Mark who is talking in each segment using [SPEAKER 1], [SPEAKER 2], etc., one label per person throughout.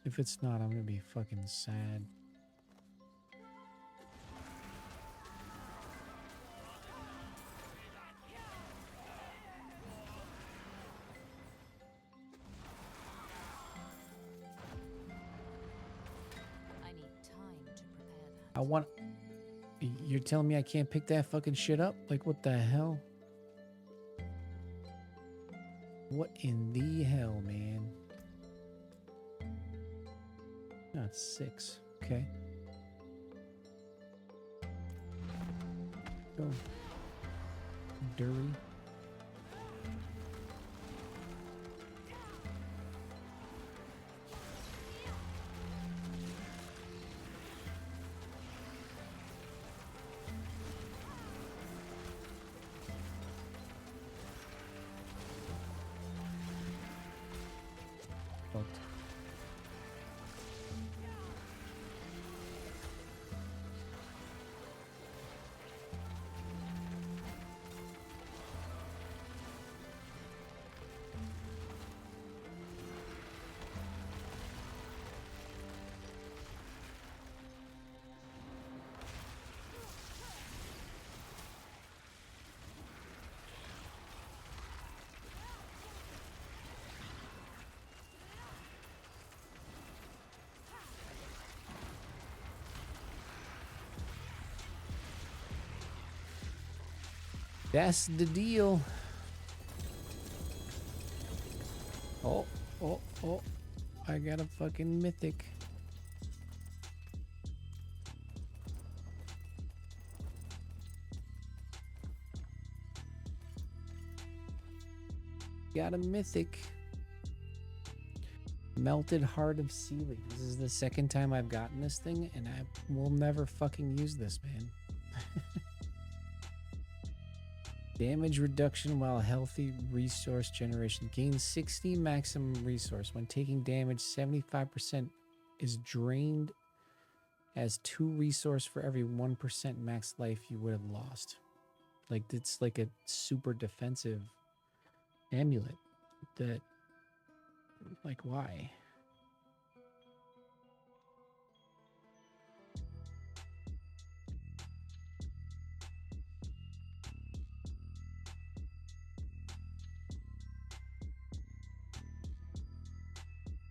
[SPEAKER 1] If it's not, I'm gonna be fucking sad.
[SPEAKER 2] I need time to prepare that.
[SPEAKER 1] I want. You're telling me I can't pick that fucking shit up? Like, what the hell? What in the hell, man? No, it's 6. Okay. Go. Dury. Fucked. That's the deal. Oh, oh, oh. I got a fucking mythic. Got a mythic. Melted Heart of Sealy. This is the second time I've gotten this thing, and I will never fucking use this, man. Damage reduction while healthy. Resource generation. Gains 60 maximum resource. When taking damage, 75% is drained as 2 resource for every 1% max life you would have lost. Like, it's like a super defensive amulet that, like, why?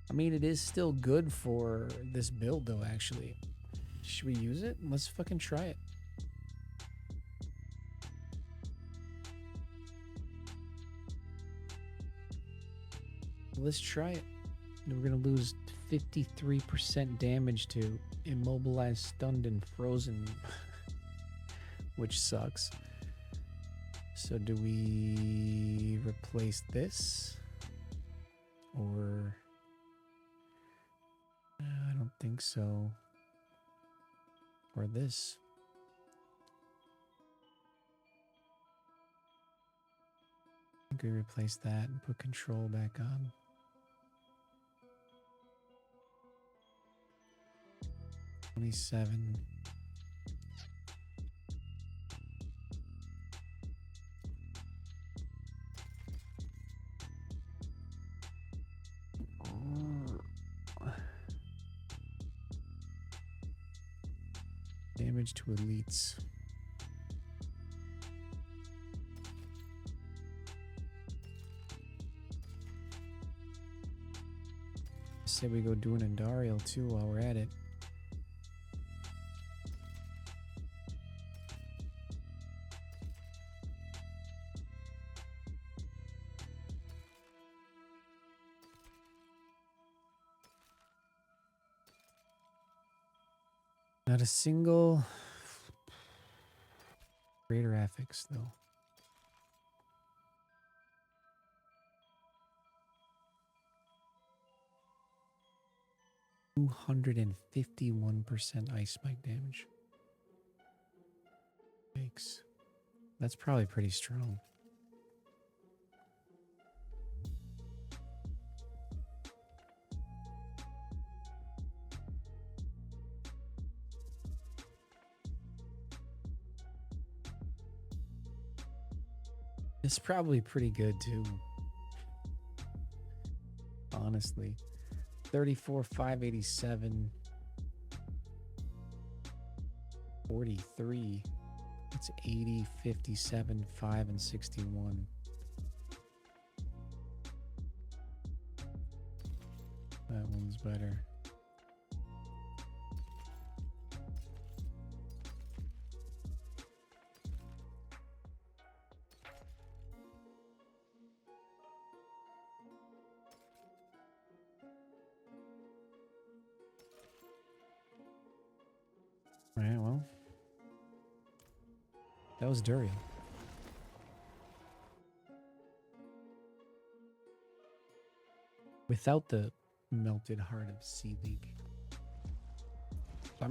[SPEAKER 1] I mean, it is still good for this build, though, actually. Should we use it? Let's fucking try it. Let's try it. We're going to lose 53% damage to immobilized, stunned, and frozen, which sucks. So do we replace this? Or... I don't think so. Or this. I think we replace that and put control back on. $27. Damage to elites. Say we go do an Andariel too while we're at it. Not a single greater affix though. $251% ice spike damage. Yikes. That's probably pretty strong. It's probably pretty good too. Honestly. 34, 587. 43. It's 80, 57, 5, and 61. That one's better. All right, well. That was Duriel. Without the melted heart of Sea League. So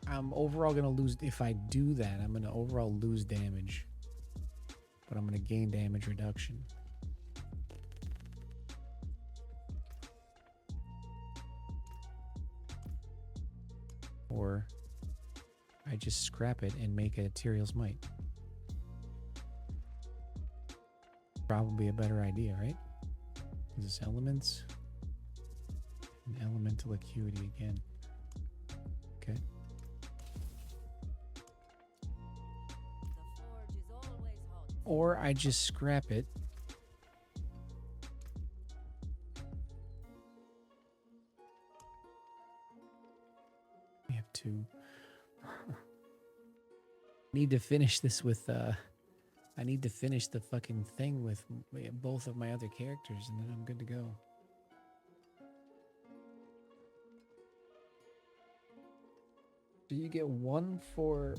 [SPEAKER 1] I'm overall gonna lose. If I do that, I'm gonna overall lose damage. But I'm gonna gain damage reduction. Or I just scrap it and make a Tyrael's Might. Probably a better idea, right? Is this elements? And elemental acuity again. Okay.
[SPEAKER 2] The forge is always hot.
[SPEAKER 1] Or I just scrap it. We have two. Need to finish this with I need to finish the fucking thing with both of my other characters and then I'm good to go. So you get one for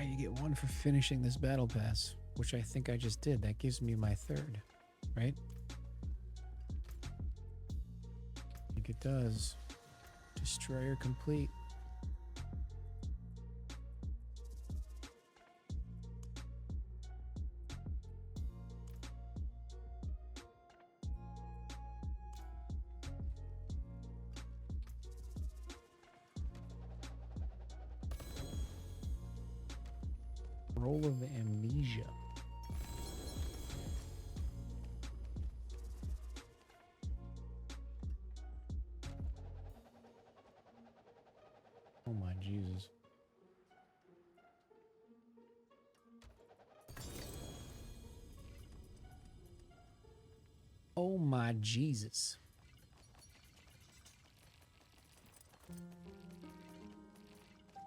[SPEAKER 1] you get one for finishing this battle pass, which I think I just did. That gives me my third, right? I think it does. Destroyer complete. Roll of amnesia. Oh my Jesus. Oh my Jesus.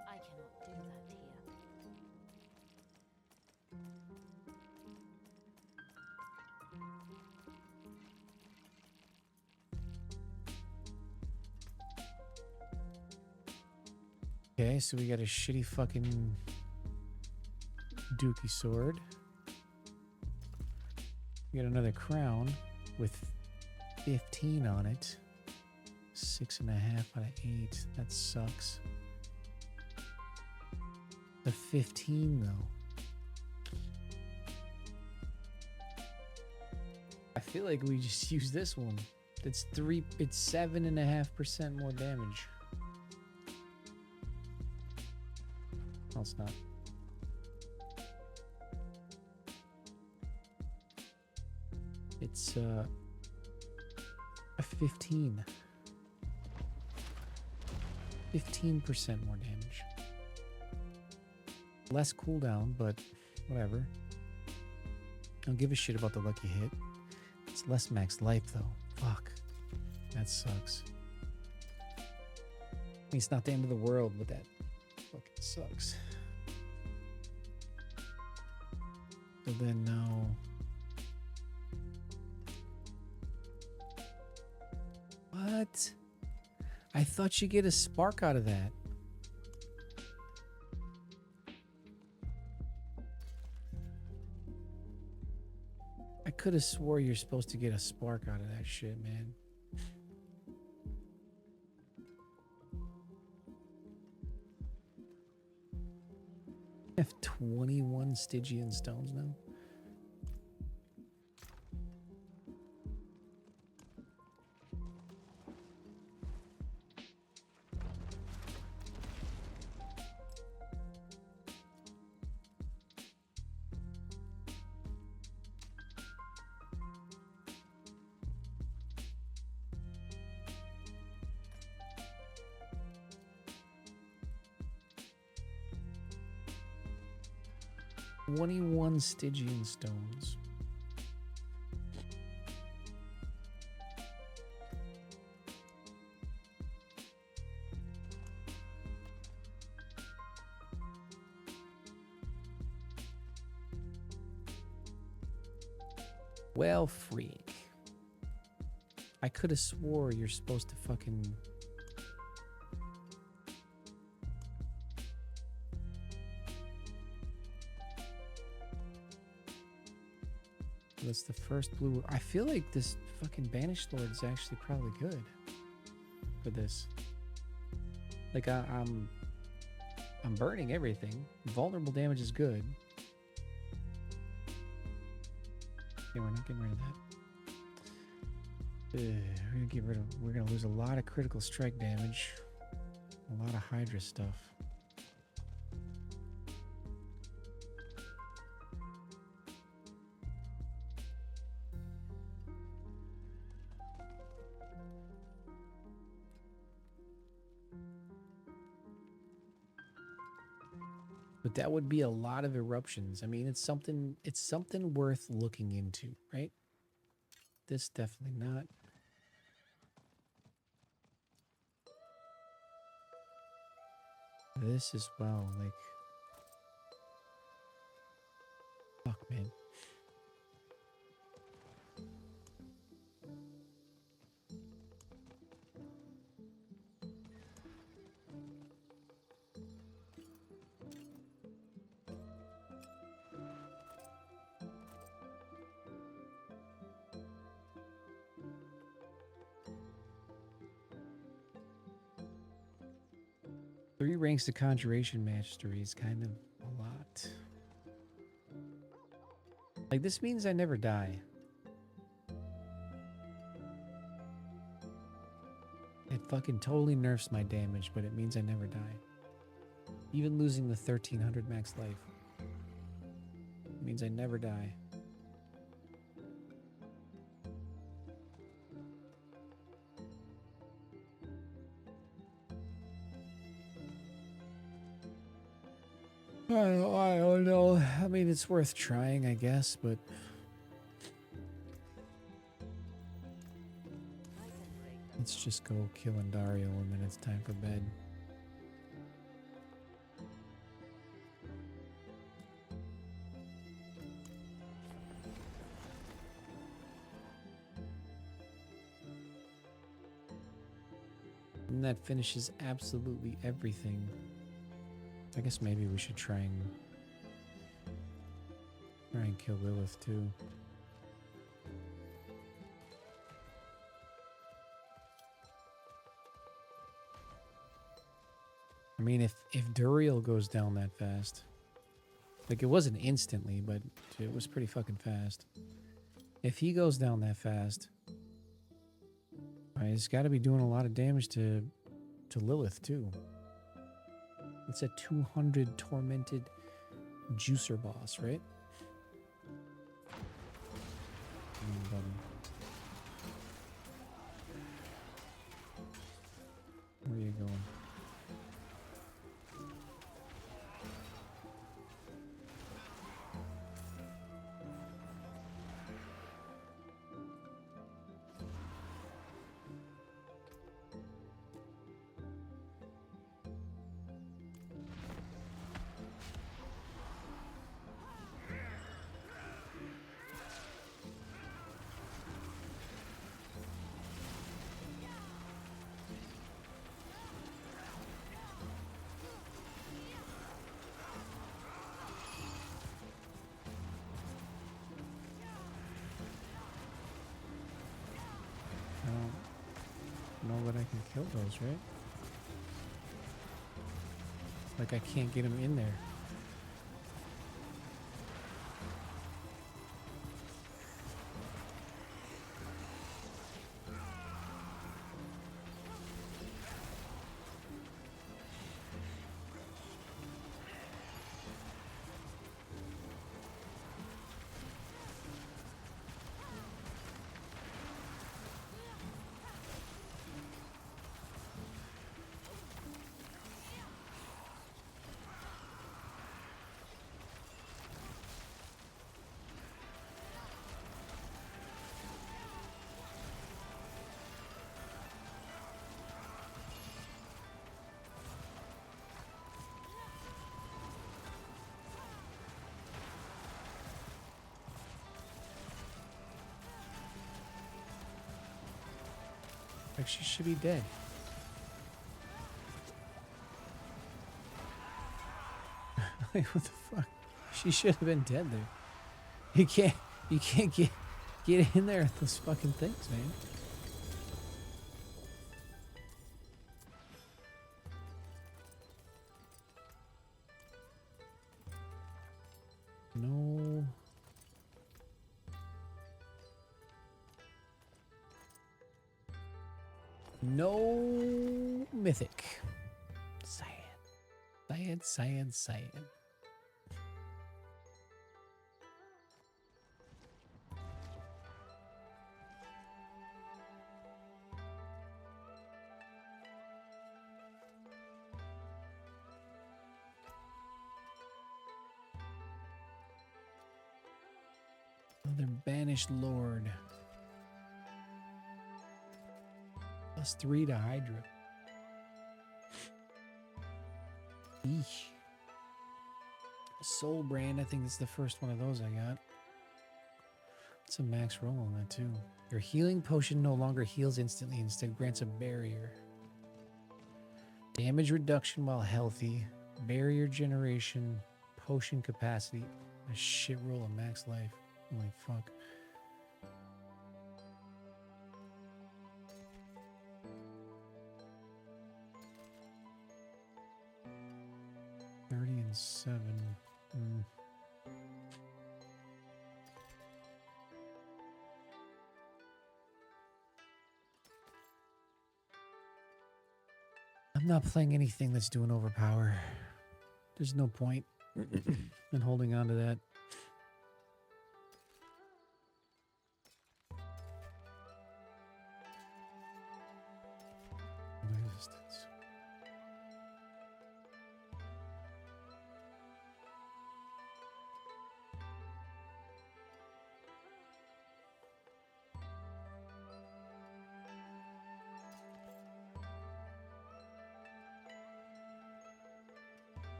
[SPEAKER 2] I cannot do that here.
[SPEAKER 1] Okay, so we got a shitty fucking dookie sword. We got another crown with 15 on it. 6.5 out of 8. That sucks. The 15 though. I feel like we just used this one. It's 7.5% more damage. No, it's not. It's a 15. 15% more damage. Less cooldown, but whatever. Don't give a shit about the lucky hit. It's less max life though. Fuck. That sucks. I mean, it's not the end of the world, but that fucking sucks. So then now... What? I thought you get a spark out of that. I could have swore you're supposed to get a spark out of that shit, man. I have 21 Stygian stones now. 21 Stygian stones. Well, freak. I could have swore you're supposed to fucking... That's the first blue. I feel like this fucking Banished Lord is actually probably good for this. Like I'm burning everything. Vulnerable damage is good. Yeah, we're not getting rid of that. We're gonna lose a lot of critical strike damage. A lot of Hydra stuff. But that would be a lot of eruptions. I mean, it's something worth looking into, right? This definitely not. This as well, like, fuck, man. Three ranks to Conjuration Mastery is kind of a lot. Like, this means I never die. It fucking totally nerfs my damage, but it means I never die. Even losing the 1300 max life means I never die. I don't know. I mean, it's worth trying, I guess, but... Let's just go kill Andario and then it's time for bed. And that finishes absolutely everything. I guess maybe we should try and kill Lilith too. I mean, if Duriel goes down that fast, like, it wasn't instantly, but it was pretty fucking fast. If he goes down that fast, he's got to be doing a lot of damage to Lilith too. It's a 200 tormented juicer boss, right? Where are you going? Know that I can kill those, right? Like, I can't get him in there. Like, she should be dead. Like, what the fuck? She should have been dead there. You can't get in there with those fucking things, man. No. No mythic. Cyan. Another banished lord. +3 to Hydra. Eesh. Soul Brand, I think it's the first one of those I got. It's a max roll on that too. Your healing potion no longer heals instantly, instead grants a barrier. Damage reduction while healthy. Barrier generation. Potion capacity. A shit roll of max life. Holy fuck. $30 and $7. I'm not playing anything that's doing overpower. There's no point in holding on to that. Resistance.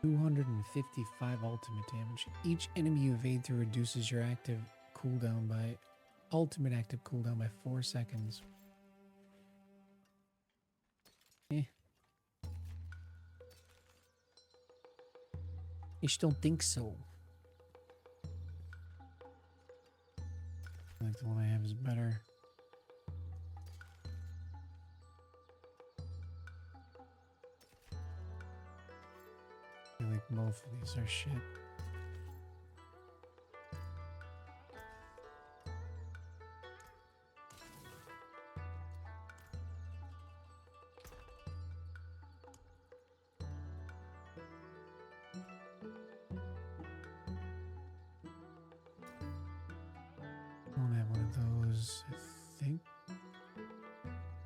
[SPEAKER 1] $255 ultimate damage. Each enemy you evade through reduces your active cooldown by ultimate active cooldown by 4 seconds. Eh. I just don't think so. I think the one I have is better. I feel like both of these are shit. Don't have one of those, I think.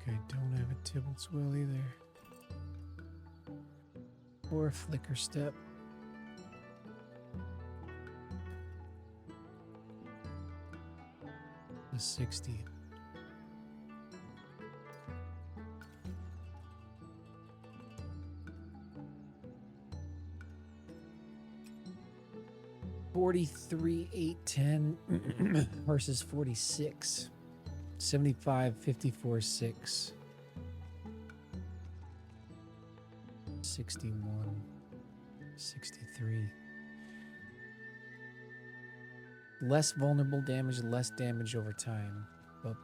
[SPEAKER 1] Okay, don't have a Tybalt's Will either. Or a Flicker Step. A 60. $43,810 versus 46. 75, 54, 6. 61, 63. Less vulnerable damage, less damage over time, but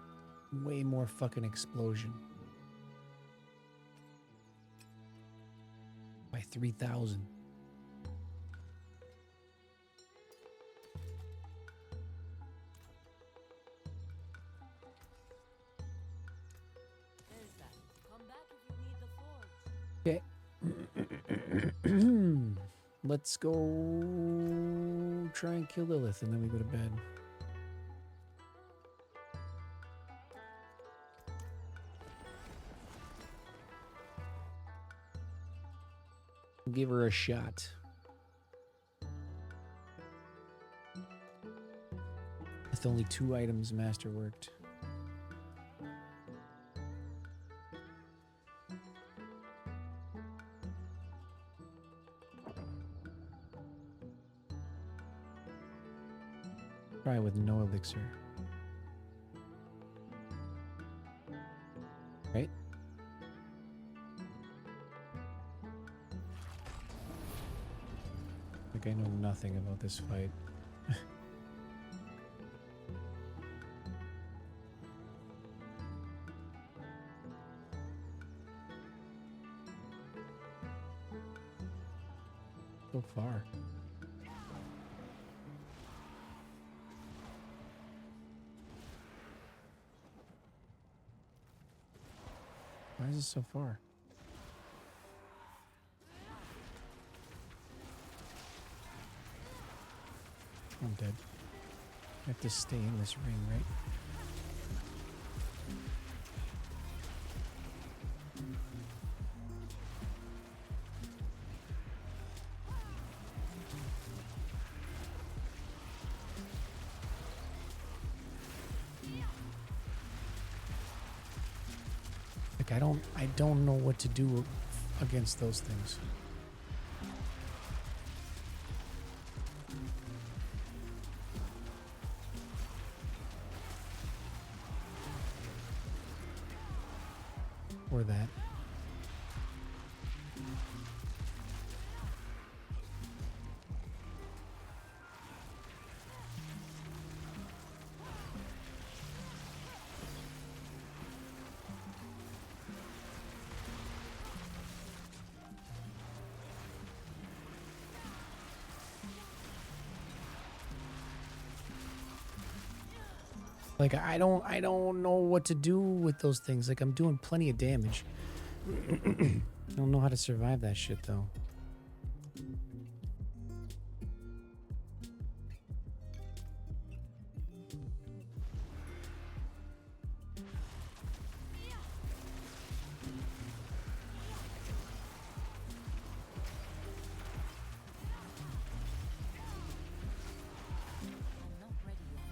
[SPEAKER 1] way more fucking explosion. By 3,000.
[SPEAKER 2] There's that. Come back if you need the forge.
[SPEAKER 1] Okay. Let's go try and kill Lilith and then we go to bed. Give her a shot. With only 2 items masterworked. Try with no elixir. Right? Like I know nothing about this fight. So far. Why is it so far? I'm dead. I have to stay in this ring, right? Like I don't know what to do against those things. Or that. Like I don't know what to do with those things. Like I'm doing plenty of damage. I don't know how to survive that shit though.
[SPEAKER 2] I'm not ready yet.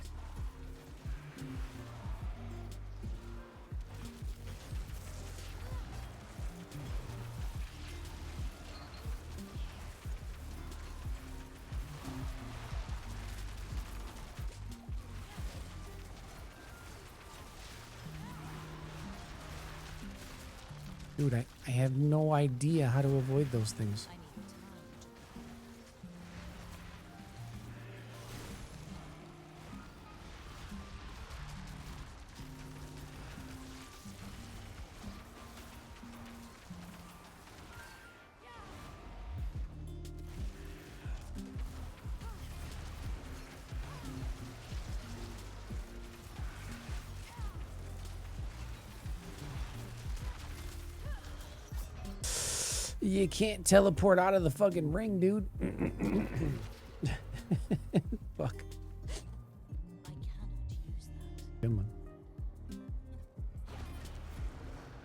[SPEAKER 1] Dude, I have no idea how to avoid those things.
[SPEAKER 2] I need time.
[SPEAKER 1] You can't teleport out of the fucking ring, dude. Fuck.
[SPEAKER 2] I cannot use that.
[SPEAKER 1] Come on.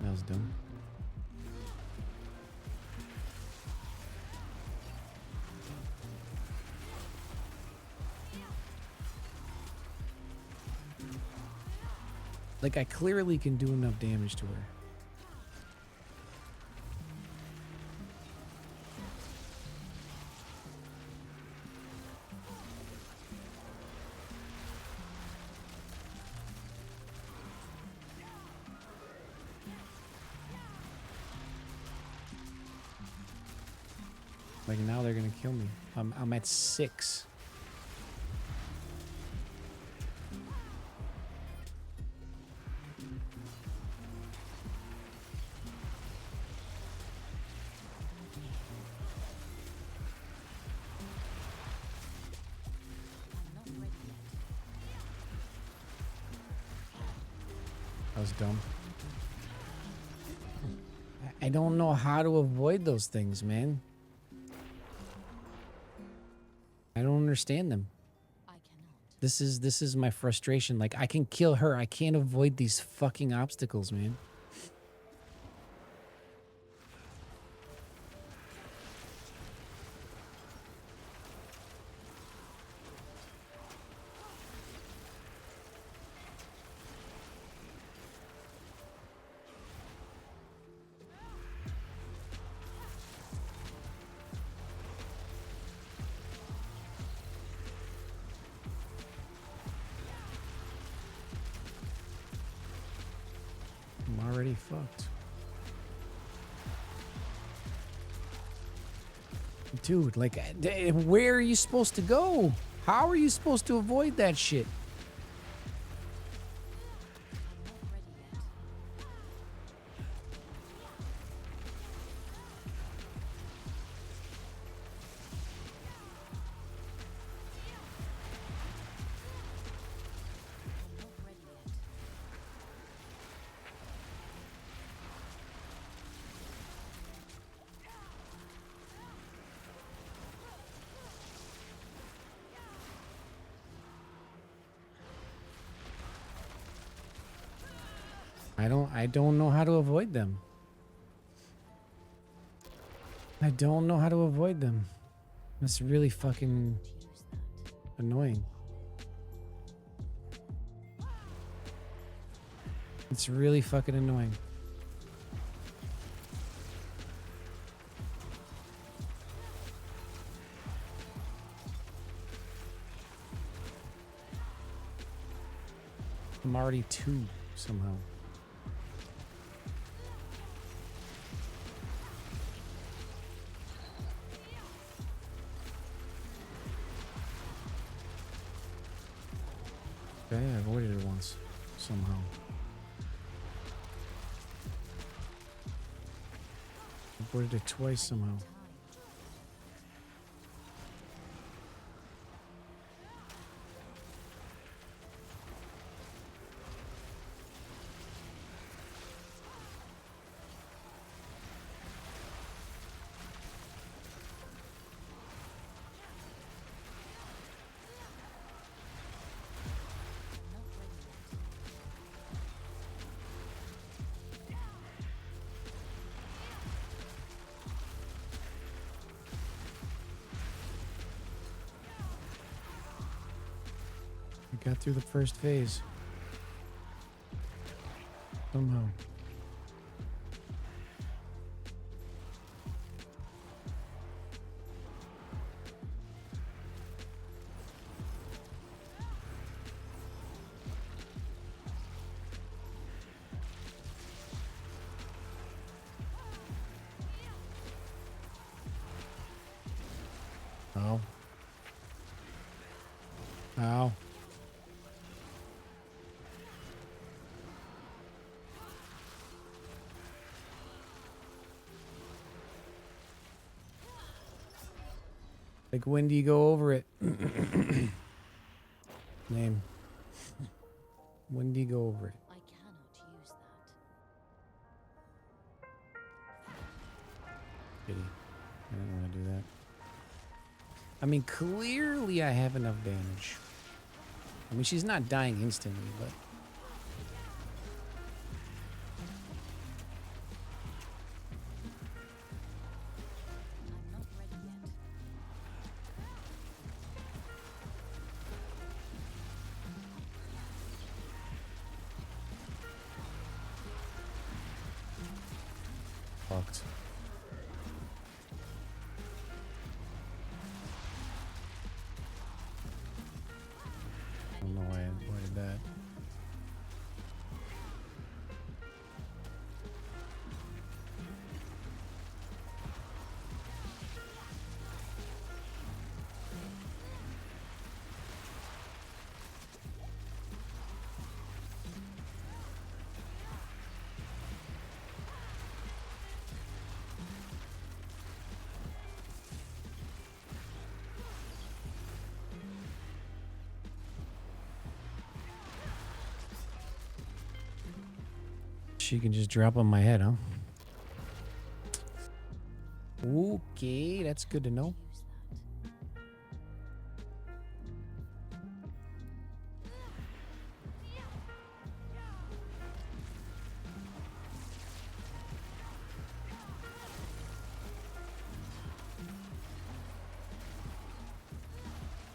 [SPEAKER 1] That was dumb. Like I clearly can do enough damage to her. Like now they're gonna kill me. I'm at 6.
[SPEAKER 2] I'm not ready yet.
[SPEAKER 1] That was dumb. I don't know how to avoid those things, man. I don't understand them.
[SPEAKER 2] I cannot.
[SPEAKER 1] This is my frustration. Like I can kill her. I can't avoid these fucking obstacles, man. I'm already fucked. Dude, like, where are you supposed to go? How are you supposed to avoid that shit? I don't know how to avoid them. I don't know how to avoid them. That's really fucking annoying. It's really fucking annoying. I'm already 2 somehow. Okay, I avoided it once somehow. Avoided it twice somehow. I got through the first phase. Somehow. Ow. Ow. Like, when do you go over it? Name. When do you go over it?
[SPEAKER 2] I cannot use that.
[SPEAKER 1] Pity. I didn't want to do that. I mean, clearly I have enough damage. I mean, she's not dying instantly, but...
[SPEAKER 2] I'm not ready yet.
[SPEAKER 1] Fucked. I don't know why I avoided that. She can just drop on my head, huh? Okay, that's good to know.
[SPEAKER 2] Use that.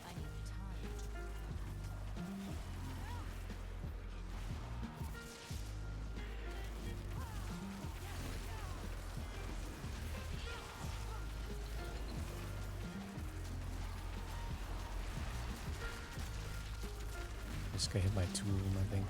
[SPEAKER 2] I need time.
[SPEAKER 1] Just got hit by 2 of them, I think.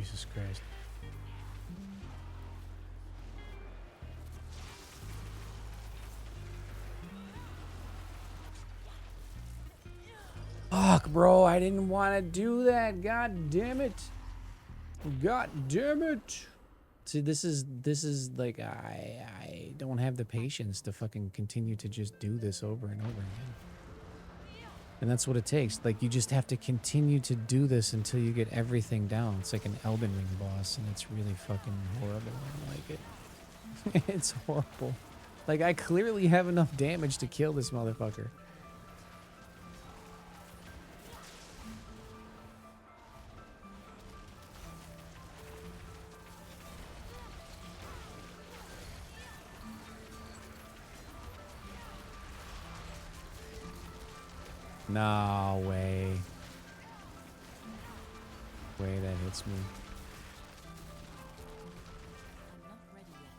[SPEAKER 1] Jesus Christ. Fuck, bro, I didn't want to do that. God damn it. God damn it. See, this is like I don't have the patience to fucking continue to just do this over and over again. And that's what it takes. Like, you just have to continue to do this until you get everything down. It's like an Elden Ring boss, and it's really fucking horrible. I don't like it. It's horrible. Like, I clearly have enough damage to kill this motherfucker. No way. Way that hits me.
[SPEAKER 2] I'm not ready yet.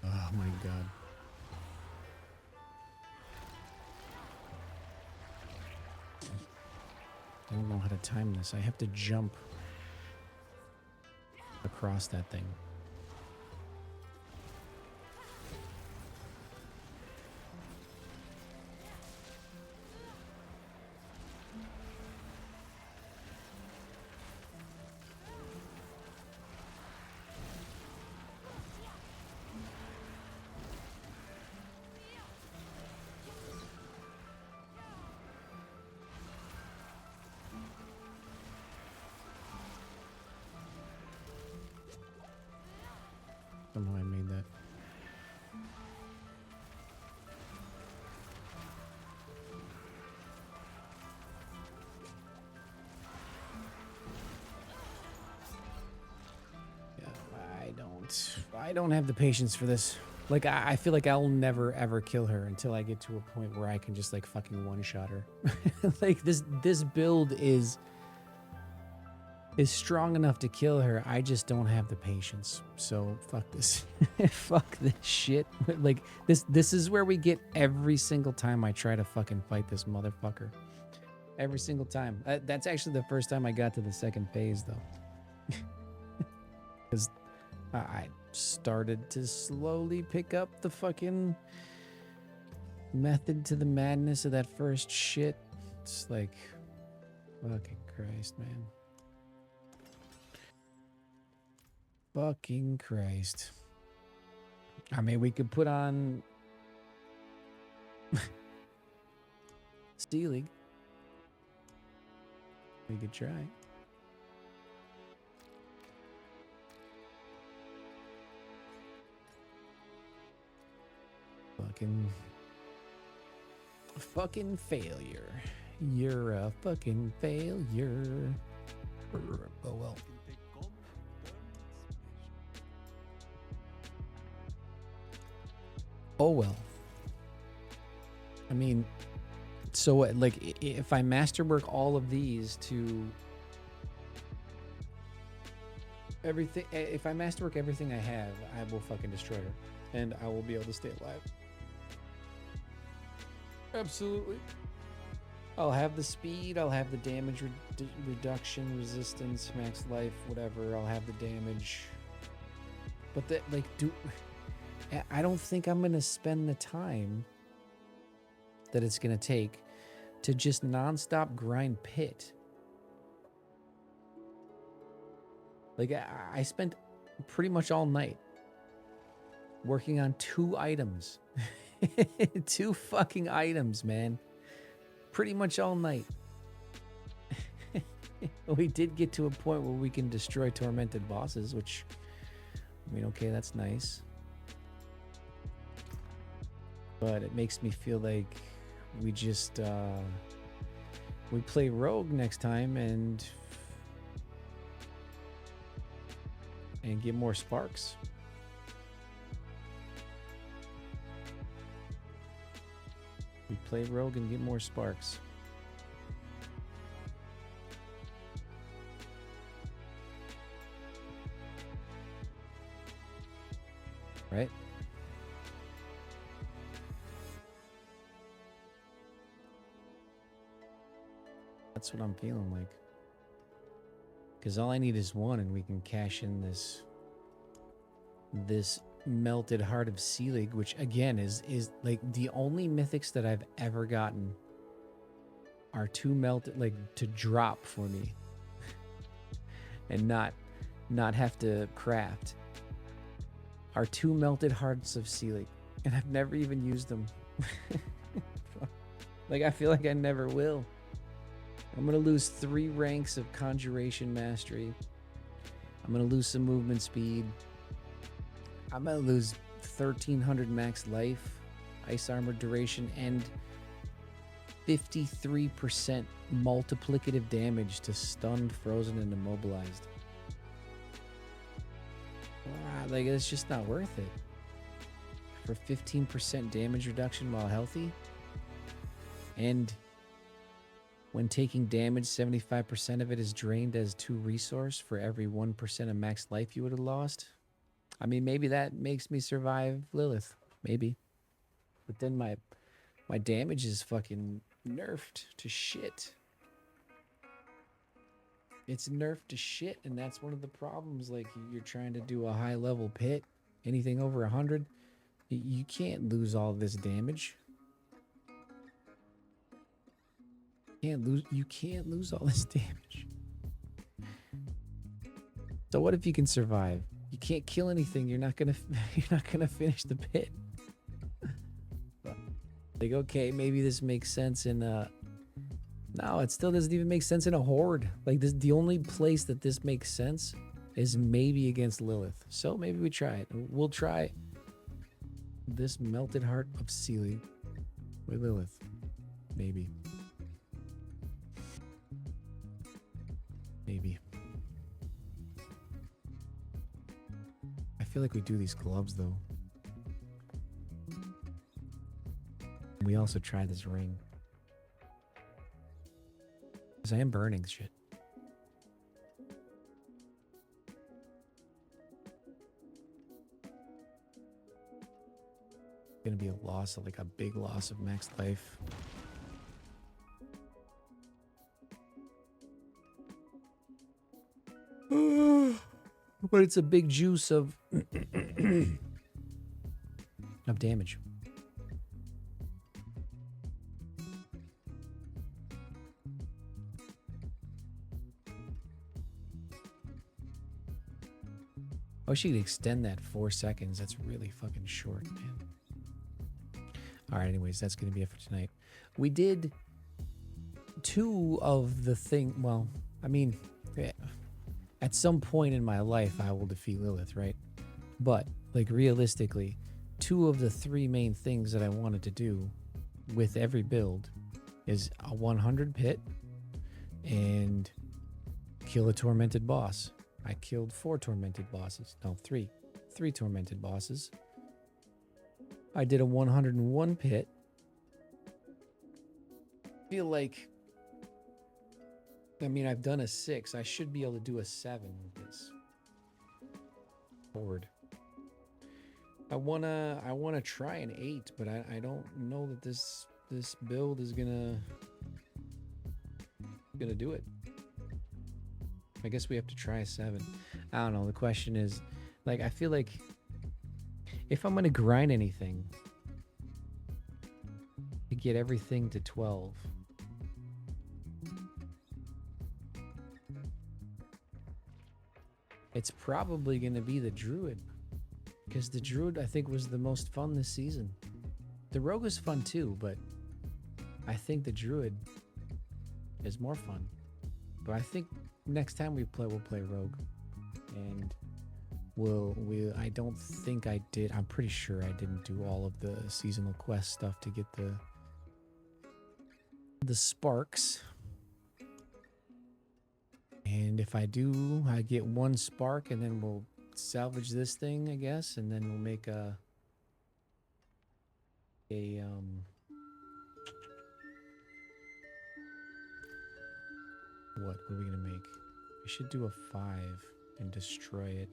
[SPEAKER 1] Oh my god. I don't know how to time this. I have to jump across that thing. Somehow I made that. Yeah, I don't have the patience for this. Like, I feel like I'll never ever kill her until I get to a point where I can just like fucking one-shot her. Like, this build is strong enough to kill her. I just don't have the patience. So fuck this. Fuck this shit. Like, this is where we get every single time I try to fucking fight this motherfucker. Every single time. That's actually the first time I got to the second phase, though. Because I started to slowly pick up the fucking method to the madness of that first shit. It's like, fucking Christ, man. Fucking Christ. I mean, we could put on Stealing. We could try. Fucking failure. You're a fucking failure. Oh well. Oh well. I mean, so like, if I masterwork all of these to everything, if I masterwork everything I have, I will fucking destroy her, and I will be able to stay alive. Absolutely. I'll have the speed, I'll have the damage reduction, resistance, max life, whatever. I'll have the damage. But that, like, I don't think I'm going to spend the time that it's going to take to just nonstop grind pit. Like, I spent pretty much all night working on 2 items. 2 fucking items, man. Pretty much all night. We did get to a point where we can destroy tormented bosses, which, I mean, okay, that's nice. But it makes me feel like we just we play rogue next time and get more sparks. We play rogue and get more sparks. Right? That's what I'm feeling like. Because all I need is one, and we can cash in this melted heart of Selig, which again is like the only mythics that I've ever gotten are two melted, like, to drop for me and not have to craft, are two melted hearts of Selig, and I've never even used them. Like, I feel like I never will. I'm gonna lose 3 ranks of Conjuration Mastery. I'm gonna lose some movement speed. I'm gonna lose 1300 max life, ice armor duration, and 53% multiplicative damage to stunned, frozen, and immobilized. Like, it's just not worth it. For 15% damage reduction while healthy, and when taking damage, 75% of it is drained as 2 resource for every 1% of max life you would have lost. I mean, maybe that makes me survive Lilith. Maybe. But then my damage is fucking nerfed to shit. It's nerfed to shit, and that's one of the problems. Like, you're trying to do a high level pit, anything over 100, you can't lose all this damage. You can't lose all this damage. So what if you can survive? You can't kill anything. You're not gonna finish the pit. Like, okay, maybe this makes sense in no, it still doesn't even make sense in a horde. Like, this, the only place that this makes sense is maybe against Lilith. So maybe we try it. We'll try this melted heart of Selig with Lilith. Maybe. Maybe. I feel like we do these gloves though. We also try this ring. Because I am burning shit. Gonna be a loss of, like, a big loss of max life. But it's a big juice of of damage. I wish you could extend that 4 seconds. That's really fucking short, man. All right, anyways, that's going to be it for tonight. We did 2 of the thing. Well, I mean, at some point in my life, I will defeat Lilith, right? But, like, realistically, 2 of the 3 main things that I wanted to do with every build is a 100 pit and kill a tormented boss. I killed 4 tormented bosses. No, 3. 3 tormented bosses. I did a 101 pit. Feel like, I mean, I've done a 6. I should be able to do a 7 with this board. I wanna try an 8, but I don't know that this build is gonna do it. I guess we have to try a 7. I don't know. The question is, like, I feel like if I'm gonna grind anything to get everything to 12, it's probably gonna be the Druid, because the Druid, I think, was the most fun this season. The Rogue is fun too, but I think the Druid is more fun. But I think next time we play, we'll play Rogue, and I don't think I did. I'm pretty sure I didn't do all of the seasonal quest stuff to get the the sparks. And if I do, I get one spark and then we'll salvage this thing, I guess, and then we'll make what are we gonna make? We should do a 5 and destroy it.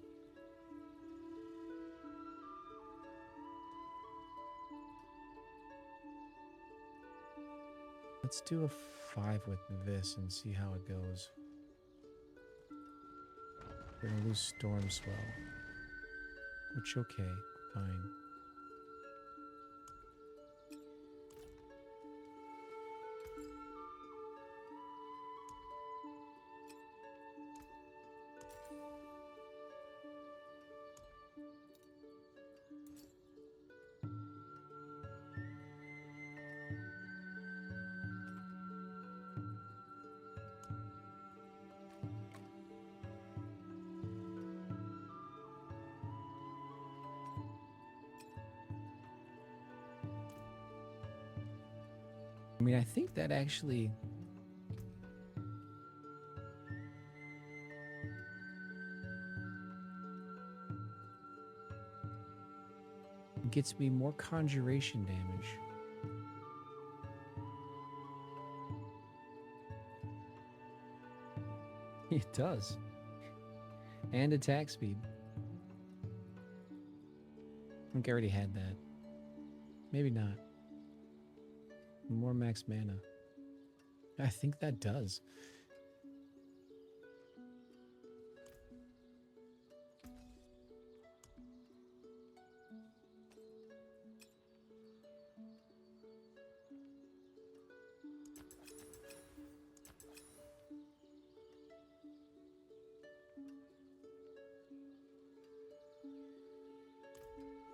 [SPEAKER 1] Let's do a 5 with this and see how it goes. We're gonna lose Storm Swell. Which, okay, fine. I mean, I think that actually gets me more conjuration damage. It does. And attack speed. I think I already had that. Maybe not. More max mana. I think that does.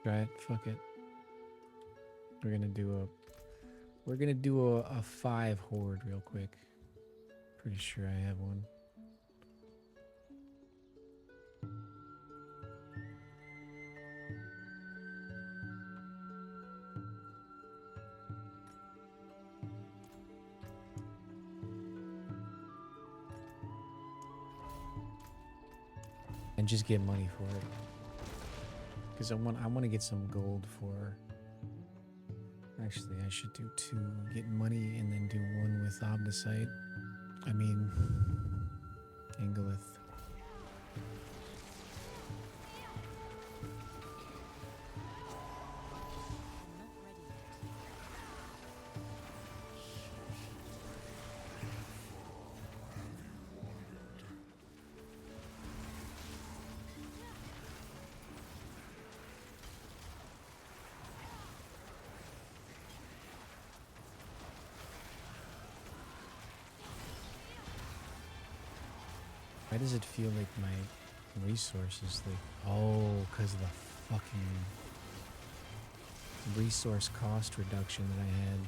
[SPEAKER 1] Try it. Fuck it. We're gonna do a 5 horde real quick. Pretty sure I have one. And just get money for it. Because I want to get some gold for. Actually, I should do 2. Get money and then do 1 with Omnisite. I mean, Angelith. Why does it feel like my resources, like, oh, because of the fucking resource cost reduction that I had.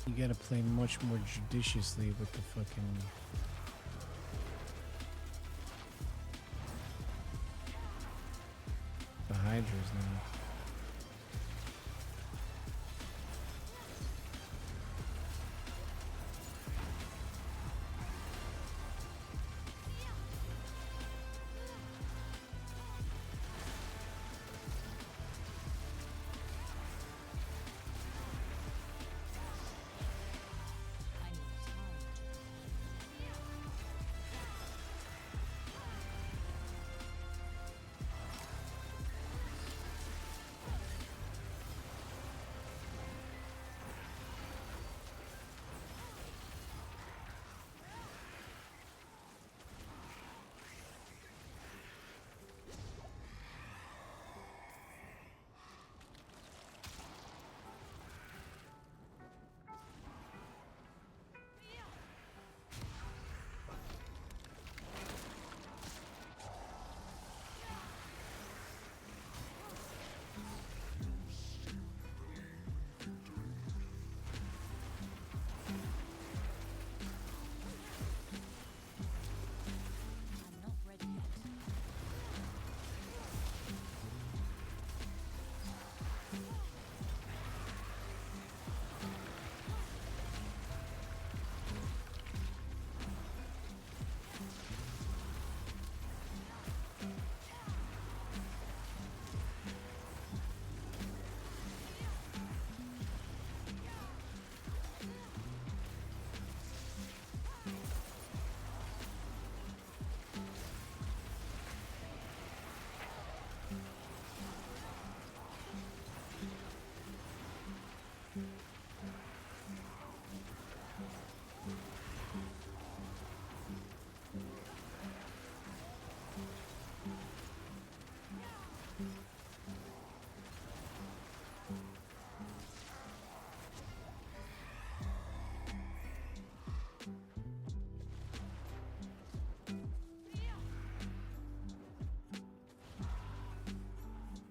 [SPEAKER 1] You gotta play much more judiciously with the fucking... the Hydras now.
[SPEAKER 2] I need time. I'm not ready yet.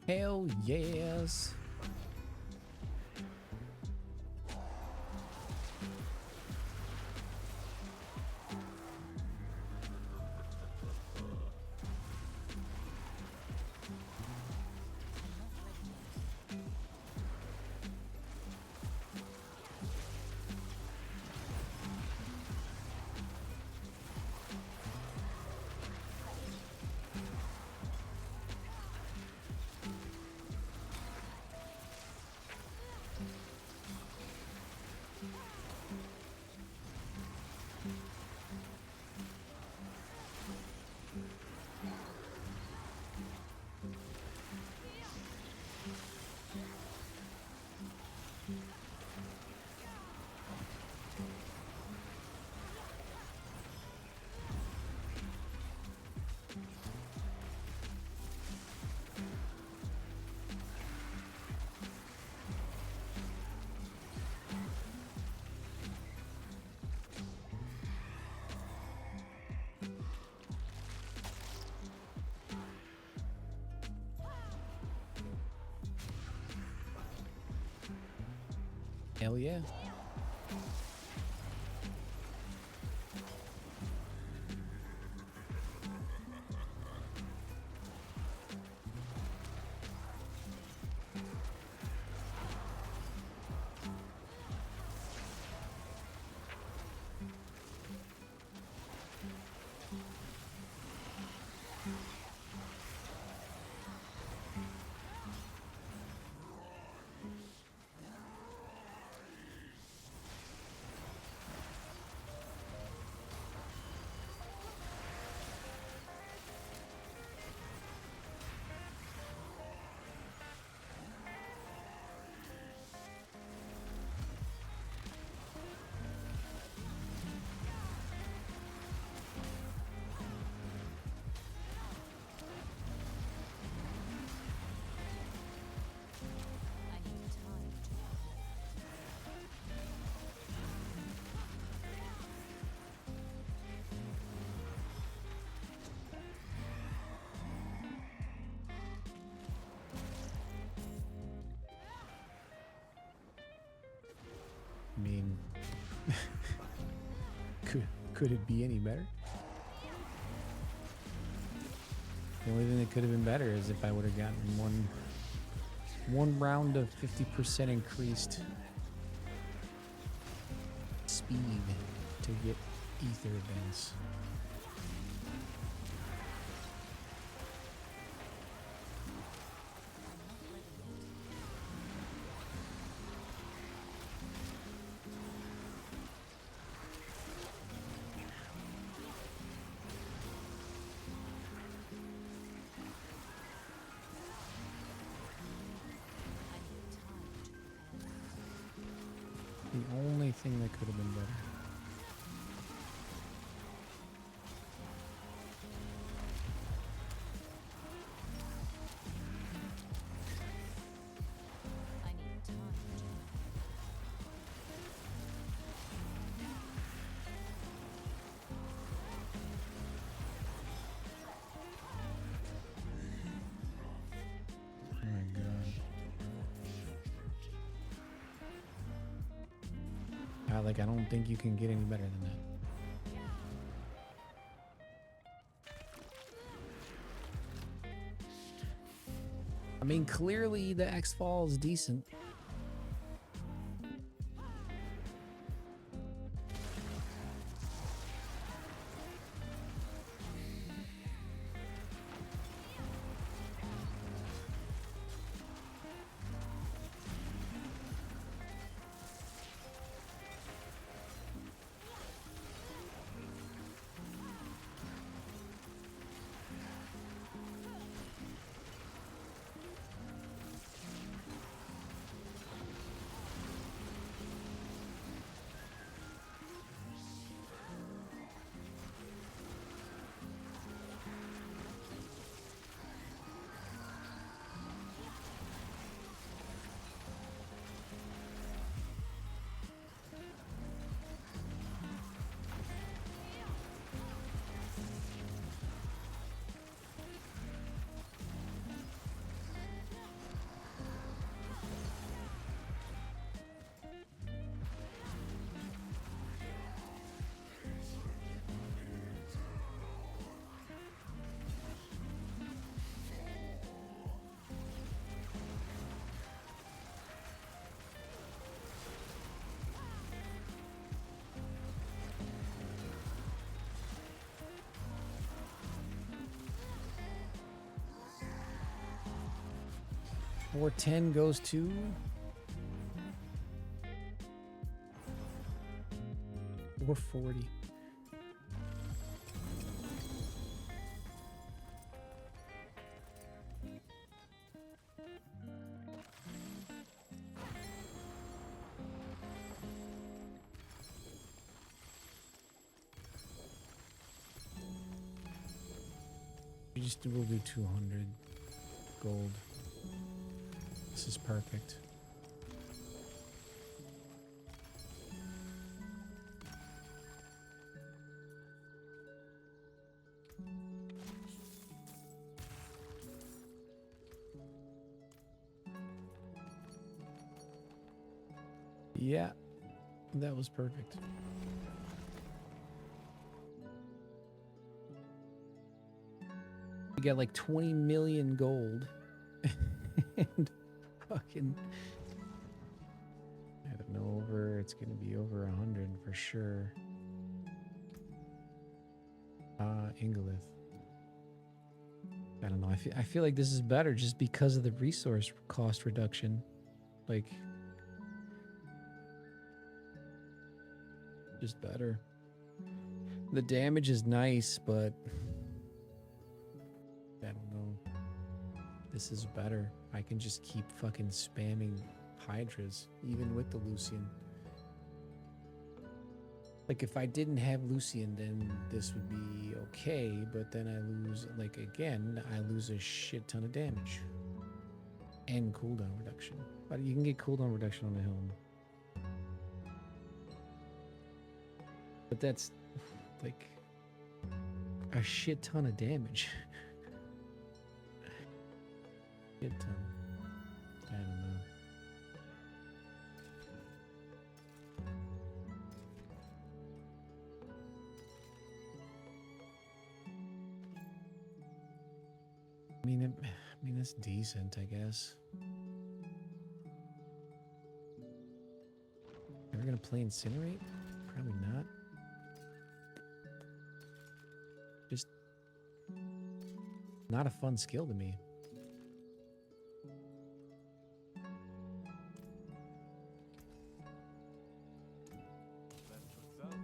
[SPEAKER 1] Hell yes! Hell yeah.
[SPEAKER 2] I need time to
[SPEAKER 1] I mean, Could it be any better? The only thing that could have been better is if I would have gotten one round of 50% increased speed to get ether events. The only thing that could have been better.
[SPEAKER 2] I need time to
[SPEAKER 1] Oh my god. I don't think you can get any better than that. I mean, clearly the X-Fall is decent. Or 10 goes to 440. We'll do 200 gold. This is perfect. Yeah, that was perfect. We got like 20 million gold. And fucking, I don't know, it's gonna be over 100 for sure. Ingolith. I don't know. I feel like this is better just because of the resource cost reduction. Like, just better. The damage is nice, but I don't know. This is better. I can just keep fucking spamming Hydras, even with the Lucian. Like, if I didn't have Lucian, then this would be okay, but then I lose, like, again, I lose a shit ton of damage. And cooldown reduction. But you can get cooldown reduction on the helm. But that's, like, a shit ton of damage. Shit ton. I don't know. I mean that's decent, I guess. Ever gonna play Incinerate? Probably not. Just not a fun skill to me.
[SPEAKER 3] Left for salvage.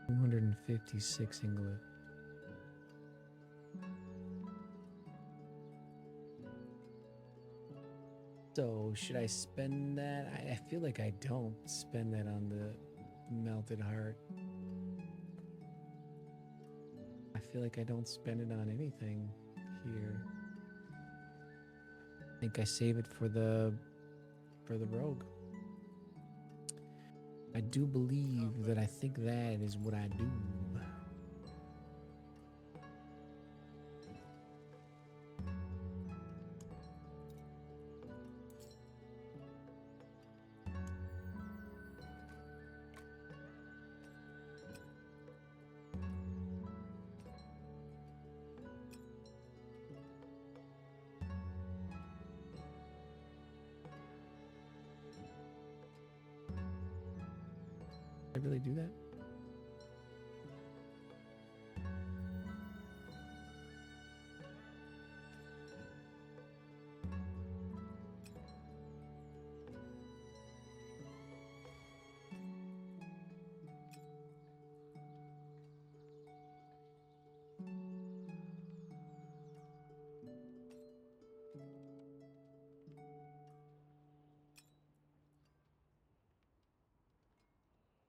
[SPEAKER 1] 256 Inglet. So should I spend that? I feel like I don't spend that on the melted heart. I feel like I don't spend it on anything here. I think I save it for the rogue. I do believe that I think that is what I do. Did I really do that?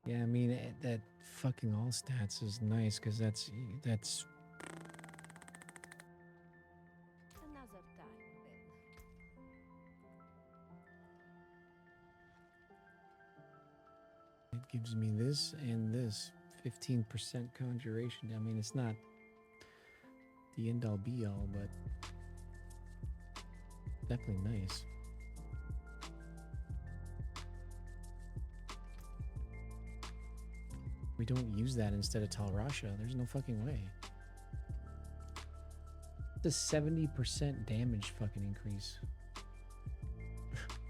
[SPEAKER 1] Yeah, I mean that fucking all stats is nice because that's
[SPEAKER 2] Another time, then.
[SPEAKER 1] it gives me this and this 15% conjuration. I mean, it's not the end all be all, but definitely nice. We don't use that instead of Talrasha. There's no fucking way. The 70% damage fucking increase.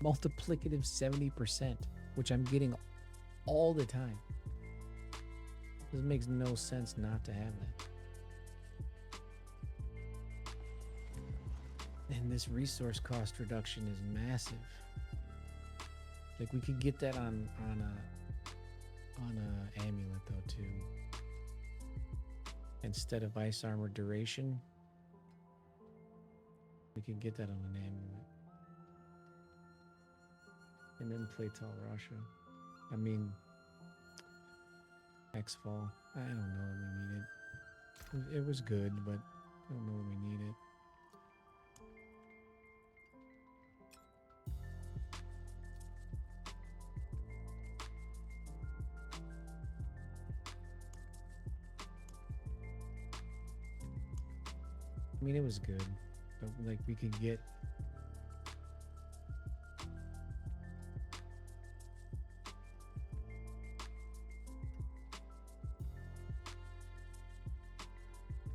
[SPEAKER 1] Multiplicative 70%, which I'm getting all the time. This makes no sense not to have that. And this resource cost reduction is massive. Like we could get that on a amulet though too. Instead of ice armor duration, we can get that on an amulet. And then play Talrasha. I mean, X-Fall. I don't know that we need it. It was good, but I don't know that we need it. I mean, it was good, but like we could get.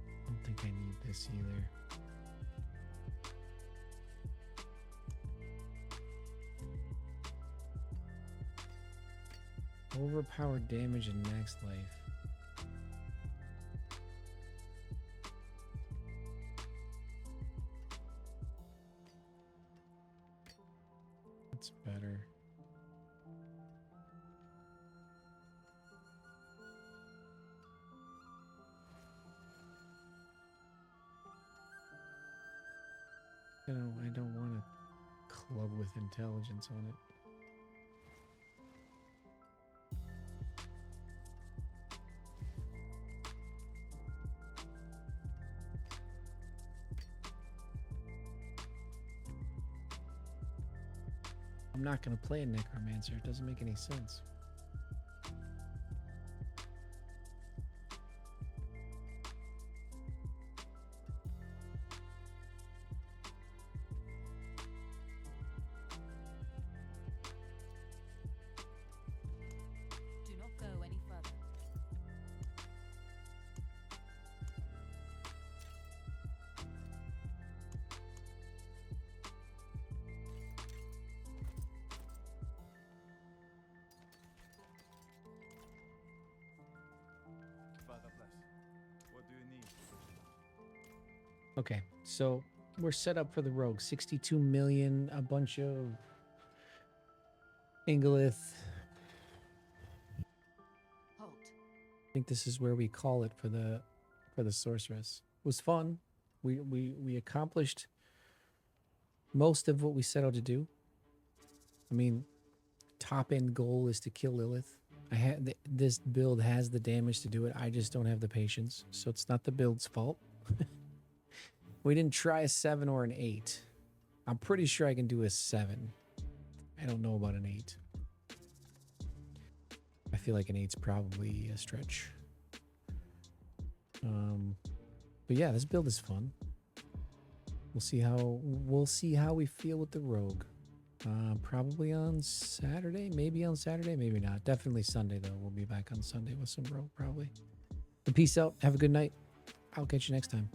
[SPEAKER 1] I don't think I need this either. Overpowered damage and max life. That's better. I don't want a club with intelligence on it. I'm not going to play a necromancer. It doesn't make any sense.
[SPEAKER 2] Do not go any further.
[SPEAKER 3] God bless. What do you need?
[SPEAKER 1] Okay, so we're set up for the rogue. 62 million, a bunch of Ingolith.
[SPEAKER 2] Halt.
[SPEAKER 1] I think this is where we call it for the sorceress. It was fun. We accomplished most of what we set out to do. I mean, top end goal is to kill Lilith. I had this build has the damage to do it. I just don't have the patience, so it's not the build's fault. We didn't try a 7 or an 8. I'm pretty sure I can do a 7. I don't know about an 8. I feel like an 8's probably a stretch. But yeah, this build is fun. We'll see how we feel with the rogue. Probably on Saturday, maybe on Saturday, maybe not. Definitely Sunday though. We'll be back on Sunday with some rogue probably. But peace out. Have a good night. I'll catch you next time.